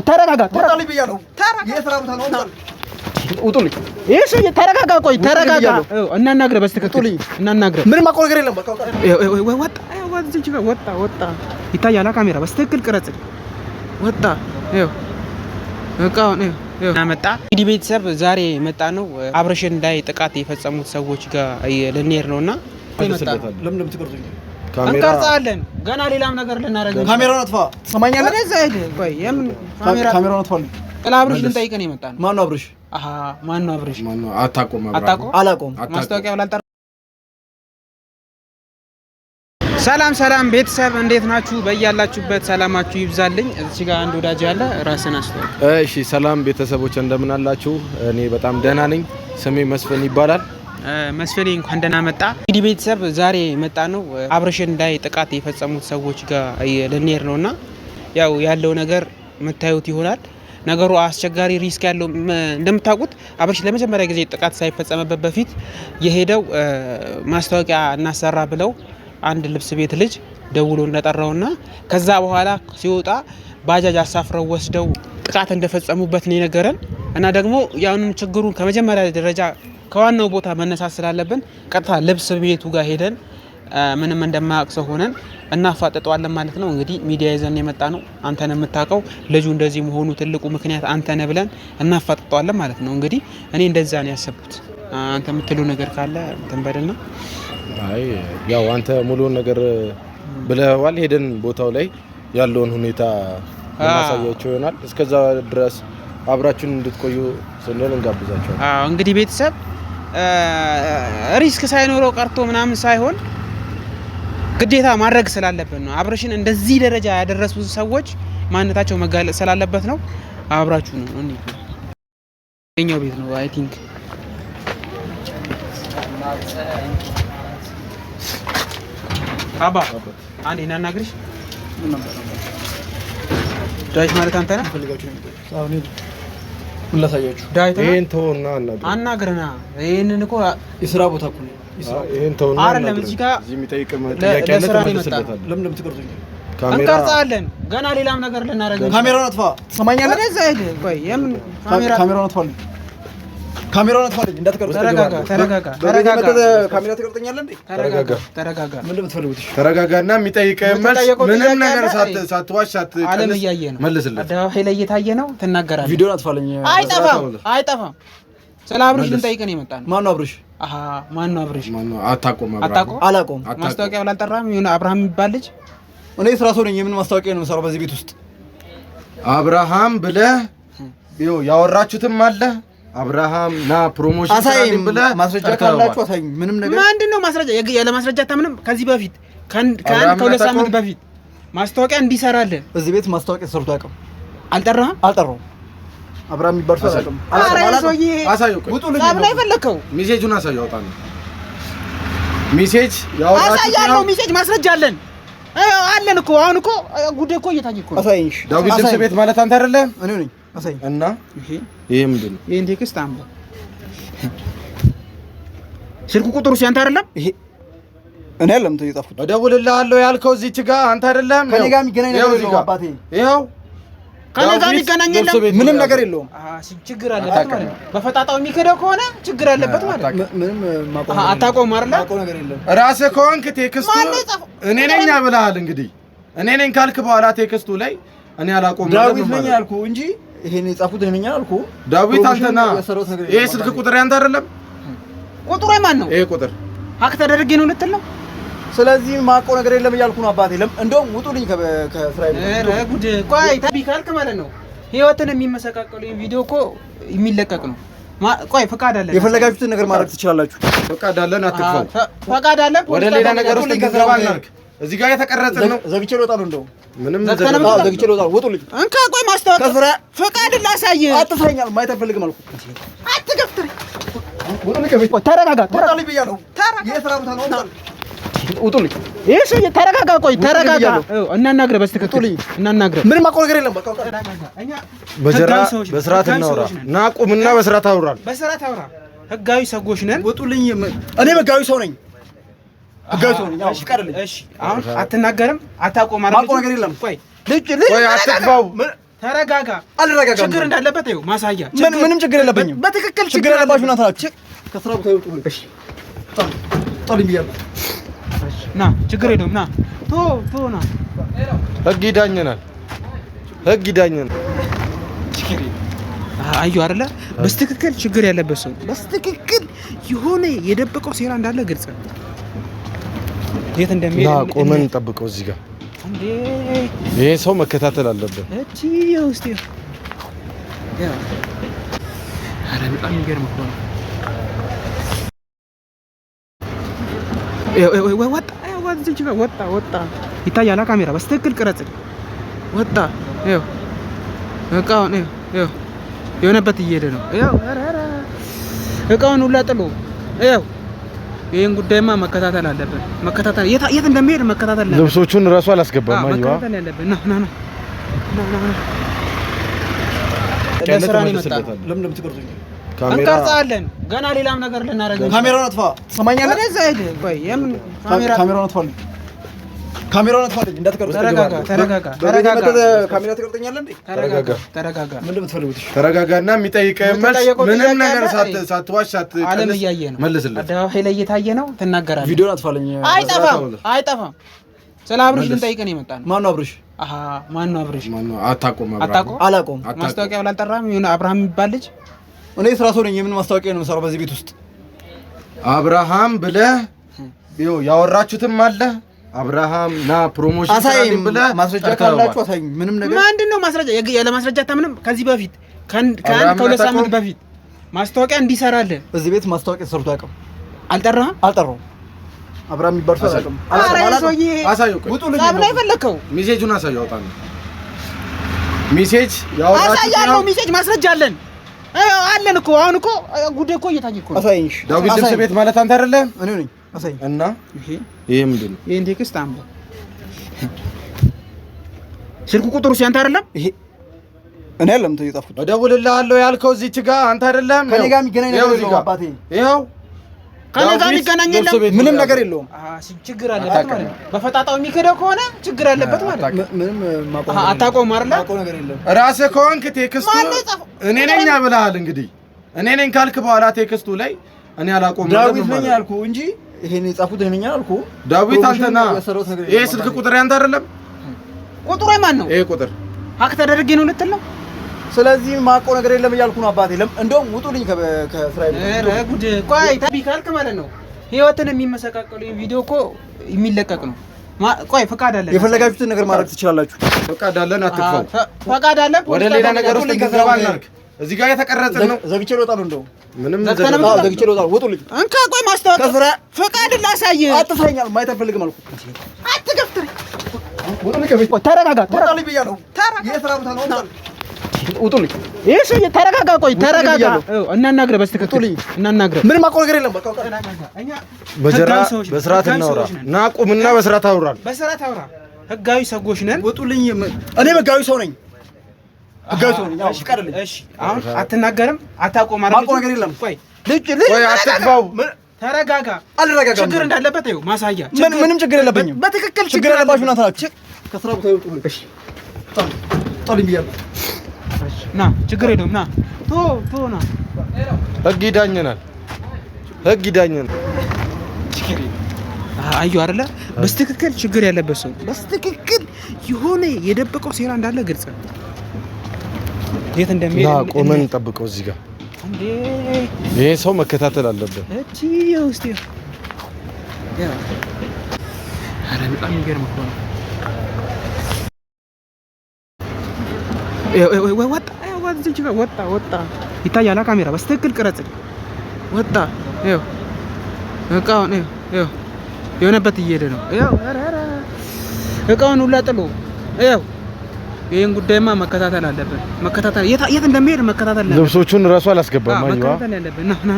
ተረጋጋ። ውጡልኝ። እሺ ተረጋጋ። ቆይ ተረጋጋ። እናናግረህ በስትክክል እናናግረህ። ምንም አውቀው ነገር የለም። በቃ ወጣ ይታያል። ካሜራ በስትክክል ቅረጽ። ወጣ እቃውን መጣ። እንግዲህ ቤተሰብ ዛሬ መጣ ነው አብርሽን ላይ ጥቃት የፈጸሙት ሰዎች ጋር ልንሄድ ነውና ለምን ትቀርጹኝ? እንቀርጻለን። ገና ሌላም ነገር ልናደርግ። ካሜራውን አጥፋ። ሰማኛለህ? ወደዛ ሄድ። ቆይ የምን ካሜራውን አጥፋ? አብርሽ ልንጠይቀን የመጣ ነው። ማነው አብርሽ? ማነው አብርሽ? አታውቀውም? አላውቀውም። ማስታወቂያ ብላልጠራ። ሰላም ቤተሰብ እንዴት ናችሁ? በያላችሁበት ሰላማችሁ ይብዛልኝ። እዚህ ጋር አንድ ወዳጅ ያለ ራስን አስተዋውቅ። እሺ ሰላም ቤተሰቦች እንደምን አላችሁ? እኔ በጣም ደህና ነኝ። ስሜ መስፍን ይባላል። መስፍኔ እንኳን ደህና መጣ። እንግዲህ ቤተሰብ ዛሬ መጣ ነው አብርሽን ላይ ጥቃት የፈጸሙት ሰዎች ጋር ልንሄድ ነውና ያለው ነገር የምታዩት ይሆናል። ነገሩ አስቸጋሪ ሪስክ ያለው እንደምታውቁት አብርሽ ለመጀመሪያ ጊዜ ጥቃት ሳይፈጸምበት በፊት የሄደው ማስታወቂያ እናሰራ ብለው አንድ ልብስ ቤት ልጅ ደውሎ እንደጠራውና ከዛ በኋላ ሲወጣ ባጃጅ አሳፍረው ወስደው ጥቃት እንደፈጸሙበት ነው የነገረን። እና ደግሞ ያንን ችግሩን ከመጀመሪያ ደረጃ ከዋናው ቦታ መነሳት ስላለብን ቀጥታ ልብስ ቤቱ ጋር ሄደን ምንም እንደማያውቅ ሰው ሆነን እናፋጥጠዋለን ማለት ነው። እንግዲህ ሚዲያ ይዘን የመጣ ነው። አንተን የምታውቀው ልጁ እንደዚህ መሆኑ ትልቁ ምክንያት አንተነ ብለን እናፋጥጠዋለን ማለት ነው። እንግዲህ እኔ እንደዛ ነው ያሰብኩት። አንተ የምትለው ነገር ካለ እንትን በልና። አይ አንተ ሙሉውን ነገር ብለዋል። ሄደን ቦታው ላይ ያለውን ሁኔታ እናሳያቸው ይሆናል። እስከዛ ድረስ አብራችሁን እንድትቆዩ ስንል እንጋብዛችኋለን። እንግዲህ ቤተሰብ ሪስክ ሳይኖረው ቀርቶ ምናምን ሳይሆን ግዴታ ማድረግ ስላለበት ነው። አብርሽን እንደዚህ ደረጃ ያደረሱ ሰዎች ማንነታቸው መጋለጥ ስላለበት ነው። አብራችሁ ነው እኛው ቤት ነው። አይ ቲንክ አባ አንዴ እናናግርሽ። ዳዊት ማለት አንተ ነህ? ምን ላሳያችሁ? ዳዊት ይሄን ተውና አናግረና። ይሄንን እኮ የሥራ ቦታ እኮ ነው። ይሄን ተውና አይደለም እዚህ ጋር የሚጠይቅ ጥያቄ አለ። ተመልሰለታል። ለምን ትቀርጹኝ? እንቀርጻለን። ገና ሌላም ነገር ልናደርግ። ካሜራውን አጥፋ። ሰማኛለህ? ወደዛ ሄድ። ቆይ የምን ካሜራውን አጥፋ? ካሜራውን አጥፋ። እንዳትቀርጹ። ተረጋጋ። ካሜራ ትቀርጠኛለህ እንዴ? ተረጋጋ። ምን እንደምትፈልጉት? ተረጋጋና የሚጠይቀህ መልስ ምንም ነገር ሳትዋሽ ዓለም እያየ ነው። መልስለት። አደባባይ ላይ እየታየ ነው። ትናገራለህ። ቪዲዮን አጥፋልኝ። አይጠፋም። ስለ አብርሽ ልንጠይቀን የመጣ ነው። ማነው አብርሽ? ማነው አብርሽ? አታውቀውም? አላውቀውም። ማስታወቂያ ብላልጠራም የሆነ አብርሃም የሚባል ልጅ። እኔ ስራ ሰው ነኝ። የምን ማስታወቂያ ነው የምሰራው በዚህ ቤት ውስጥ? አብርሃም ብለህ ያወራችሁትም አለ። አብርሃም ና ፕሮሞሽን አሳይኝ ብለህ ማስረጃ ካላችሁ አሳይኝ። ምንም ነገር ምንድነው ማስረጃ? ያለ ማስረጃ ታምንም። ከዚህ በፊት ከሁለት ሳምንት በፊት ማስታወቂያ እንዲሰራልህ እዚህ ቤት ማስታወቂያ ተሰርቶ አያውቅም። አልጠራሁም። አብርሃም የሚባል ሰው አያውቅም። አሳየው። ውጡልኝ። ዛብ ላይ ፈለከው ሜሴጁን አሳየው። አውጣ ነው ሜሴጅ ያወራችሁ። አሳያለሁ። ሜሴጅ ማስረጃ አለን እኮ። አሁን እኮ ጉዳይ እኮ እየታየ እኮ ነው። አሳይኝ። ዳዊት ልብስ ቤት ማለት አንተ አይደለም? እኔ ነኝ። አሳይኝ። እና ይሄ ምንድን ነው? ይሄን ቴክስት አንብብ። ስልኩ ቁጥሩ ሲያንተ አይደለም? ይሄ እኔ አይደለም የጻፍኩት። እደውልልሃለሁ ያልከው እዚች ጋር አንተ አይደለም? ከኔ ጋር የሚገናኝ ነገር የለውም አባቴ። ይሄው ከኔ ጋር የሚገናኝ ምንም ነገር የለውም። ችግር አለበት ማለት ነው። በፈጣጣው የሚከደው ከሆነ ችግር አለበት ማለት ነው። ምንም አታውቀውም አይደል? አታውቀው ነገር የለም። ራስህ ከሆንክ ቴክስቱ እኔ ነኝ ብለሃል። እንግዲህ እኔ ነኝ ካልክ በኋላ ቴክስቱ ላይ እኔ አላውቀውም ዳዊት ነኝ ያልኩህ እንጂ ይሄን የጻፉት እኔ ነኝ አልኩህ። ዳዊት አንተና ይሄ ስልክ ቁጥር ያንተ አይደለም? ቁጥሩ የማን ነው? ይሄ ቁጥር ሀክ ተደርጌ ነው ልትል ነው? ስለዚህ ማውቀው ነገር የለም እያልኩ ነው አባቴ። እንደውም ውጡልኝ ከእስራኤል። ጉድ። ቆይ ታቢ ካልክ ማለት ነው ህይወትን የሚመሰቃቀሉ ቪዲዮ እኮ የሚለቀቅ ነው። ቆይ ፈቃድ አለን። የፈለጋችሁትን ነገር ማድረግ ትችላላችሁ። ፈቃድ አለን። አትክፈው። ፈቃድ አለን። ወደ ሌላ ነገር ውስጥ ገባ እናልክ። እዚህ ጋር የተቀረጸ ነው። ዘግቼ ልወጣለሁ። እንደው ምንም ዘግቼ ልወጣለሁ። ውጡልኝ። እንካ ቆይ ማስታወቂያ ፈቃድ ላሳየህ። አትፈኛል። ማየት አልፈልግም አልኩ። አትገፍትረኝ። ውጡልኝ። ተረጋጋ። ተረጋጋ ብያለሁ። የሥራ ቦታ ነው። ውጡልኝ። እሺ ተረጋጋ። ቆይ ተረጋጋ። እናናግረህ በስትክክል እናናግረህ። ምንም አውቀው ነገር የለም። በቃ እኛ በስርዓት እናውራ። ናቁምና በስርዓት አውራን። በስርዓት አውራ። ህጋዊ ሰዎች ነን። ውጡልኝ። እኔ ህጋዊ ሰው ነኝ። ህጋዊ ሰው ነኝ። እሺ ቀርልኝ። እሺ አሁን አትናገርም። አታውቀውም ማለት ነው። ነገር የለም። ቆይ ልጅ ቆይ አትግፋው። ተረጋጋ። አልረጋጋም። ችግር እንዳለበት ይኸው ማሳያ። ምንም ችግር የለብኝም። በትክክል ችግር ያለባችሁ እናንተ ናችሁ። ከስራ ቦታ ይወጡ። እሺ ጣል ብያለሁ። ና ችግር የለውም። ና ቶ ና። ህግ ይዳኘናል። ህግ ይዳኘናል። አዩ አይደለ? በስትክክል ችግር ያለበት ሰው በስትክክል የሆነ የደበቀው ሴራ እንዳለ ግልጽ ነው። የት እንደሚሄድ ና ቆመን እንጠብቀው እዚህ ጋር እንዴ። ይሄ ሰው መከታተል አለበት። እቺ ውስጥ ያ አረ በጣም የሚገርም እኮ ነው። ወጣ ይታያል። ካሜራ በስትክክል ቅረጽ። ወጣ ይኸው እቃውን ይኸው የሆነበት እየሄደ ነው። ይኸው እቃውን ሁላ ጥሎ ይኸው። ይሄን ጉዳይማ መከታተል አለብን። መከታተል የት እንደሚሄድ መከታተል አለብን። ልብሶቹን እራሱ አላስገባም። አይዋ መከታተል አለብን። ና ለስራ ነው የመጣው። ለምን ትቀርጹኝ? እንቀርጻለን። ገና ሌላም ነገር ልናደርግ። ካሜራውን አጥፋ። ሰማኛለህ? ወደዛ ሄድ። ቆይ የምን ካሜራውን አጥፋልኝ። ካሜራውን አጥፋልኝ። እንዳትቀርጹ። ተረጋጋ። ካሜራ ትቀርጠኛለህ እንዴ? ተረጋጋ። ምንድን ነው የምትፈልጉት? ተረጋጋና የሚጠይቀኝ መልስ ምንም ነገር ሳትዋሽ ዓለም እያየ ነው። መልስለት። አደባባይ ላይ እየታየ ነው። ትናገራለህ። ቪዲዮውን አጥፋልኝ። አይጠፋም። ስለ አብርሽ ልንጠይቅህ የመጣ ነው። ማን ነው አብርሽ? ማን ነው አብርሽ? አታውቀውም? አላውቀውም። ማስታወቂያ አልጠራህም? የሆነ አብርሃም የሚባል ልጅ። እኔ ስራ ሰው ነኝ። የምን ማስታወቂያ ነው የምሰራው በዚህ ቤት ውስጥ? አብርሃም ብለህ ያወራችሁትም አለ። አብርሃም ና ፕሮሞሽን አሳይኝ ብለህ ማስረጃ ካላችሁ አሳይኝ። ምንም ነገር ምንድን ነው ማስረጃ? ያለ ማስረጃ አታምንም? ከዚህ በፊት ከሁለት ሳምንት በፊት ማስታወቂያ እንዲሰራልህ እዚህ ቤት ማስታወቂያ ተሰርቶ አያውቅም። አልጠራህም? አልጠራሁም። አብርሃም የሚባል ሰው አያውቅም። አሳየው። ውጡልኝ። ሳብ ላይ ፈለከው ሜሴጁን አሳየው። አውጣ ነው ሜሴጅ ያወራችሁ። ሜሴጅ ማስረጃ አለን እኮ። አሁን እኮ ጉዳይ እኮ እየታየ እኮ ነው። አሳይኝ። ዳዊት ልብስ ቤት ማለት አንተ አይደለም? እኔ ነኝ። አሳይኝ። እና ይሄ ምንድን ነው? ይሄን ቴክስት አንብብ። ስልኩ ቁጥሩ ሲያንተ አይደለም? ይሄ እኔ አይደለም የጻፍኩት። እደውልልሃለሁ ያልከው እዚች ጋር አንተ አይደለም? ከኔ ጋር የሚገናኝ ነገር የለውም አባቴ። ይኸው ከኔ ጋር የሚገናኝ የለም። ምንም ነገር የለውም። ችግር አለበት ማለት ነው። በፈጣጣው የሚከደው ከሆነ ችግር አለበት ማለት ነው። ምንም አታውቀውም አይደል? ማቆም ነገር የለም። ራስህ ከሆንክ ቴክስቱ እኔ ነኝ ብለሃል። እንግዲህ እኔ ነኝ ካልክ በኋላ ቴክስቱ ላይ እኔ አላውቀውም። ዳዊት ነኝ ያልኩህ እንጂ ይሄን የጻፉት እኔ ነኝ አልኩህ። ዳዊት አንተና ይሄ ስልክ ቁጥር ያንተ አይደለም? ቁጥሩ የማን ነው? ይሄ ቁጥር ሀክ ተደርጌ ነው ልትል ነው? ስለዚህ ማቆም ነገር የለም እያልኩ ነው አባቴ። እንደውም ውጡልኝ ከእስራኤል። ኧረ ጉድ! ቆይ ታቢ ካልክ ማለት ነው ህይወትን የሚመሰቃቀሉ ቪዲዮ እኮ የሚለቀቅ ነው። ቆይ ፈቃድ አለ። የፈለጋችሁትን ነገር ማድረግ ትችላላችሁ። ፈቃድ አለን። አትክፈው። ፈቃድ አለ። ወደ ሌላ ነገር ውስጥ ልትገባ እናድርግ። እዚህ ጋር የተቀረጸ ነው። ዘግቼ ልወጣ ነው። እንደው ምንም ዘግቼ ልወጣ ነው። ውጡልኝ። እንካ ቆይ ማስታወቂያ ፈቃድ ላሳየህ። አትፍረኛል። ማየት አልፈልግም አልኩህ። አትገፍትረኝ። ውጡልኝ። ከቤት ተረጋጋ። ውጡልኝ ብያለሁ። የስራ ቦታ ነው። ውጡልኝ። እሺ ተረጋጋ። ቆይ ተረጋጋ። እናናግረህ በስትክክል እናናግረህ። ምንም አውቀው ነገር የለም። በቃ በስርዓት እናውራ። ና ቁምና በስርዓት አውራን። በስርዓት አውራ። ህጋዊ ሰዎች ነን። ውጡልኝ። እኔ ህጋዊ ሰው ነኝ። ህጋዊ ሰው ነኝ። እሺ ቀርልኝ። እሺ አሁን አትናገርም? አታቆም አይደል? አውቀው ነገር የለም። ቆይ ቆይ አትግባው። ተረጋጋ። አልረጋጋም። ችግር እንዳለበት ይኸው ማሳያ። ምንም ችግር የለብኝም። በትክክል ችግር ያለባችሁ እናንተ ናችሁ። ከስራ ቦታ ይወጡ። እሺ ጣል ብያለሁ። ና ችግር የለውም። ና ና ህግ ይዳኘናል። ህግ ይዳኘናል። አዩ አይደለ? በስትክክል ችግር ያለበት ሰው በስትክክል የሆነ የደበቀው ሴራ እንዳለ ግልጽ ነው። የት እንደሚሄድ ቆመን እንጠብቀው እዚህ ጋር እንዴ። ይሄ ሰው መከታተል አለበት። እቺ ውስጥ ያ አረ በጣም የሚገርም እኮ ነው። ወጣ ይታያል። ካሜራ በስትክክል ቅረጽ። ወጣ ይኸው እቃውን ይኸው የሆነበት እየሄደ ነው። ይኸው እቃውን ሁላ ጥሎ ይኸው። ይሄን ጉዳይማ መከታተል አለብን። መከታተል የት እንደሚሄድ መከታተል አለብን። ልብሶቹን እራሱ አላስገባም። አይዋ መከታተል አለብን። ና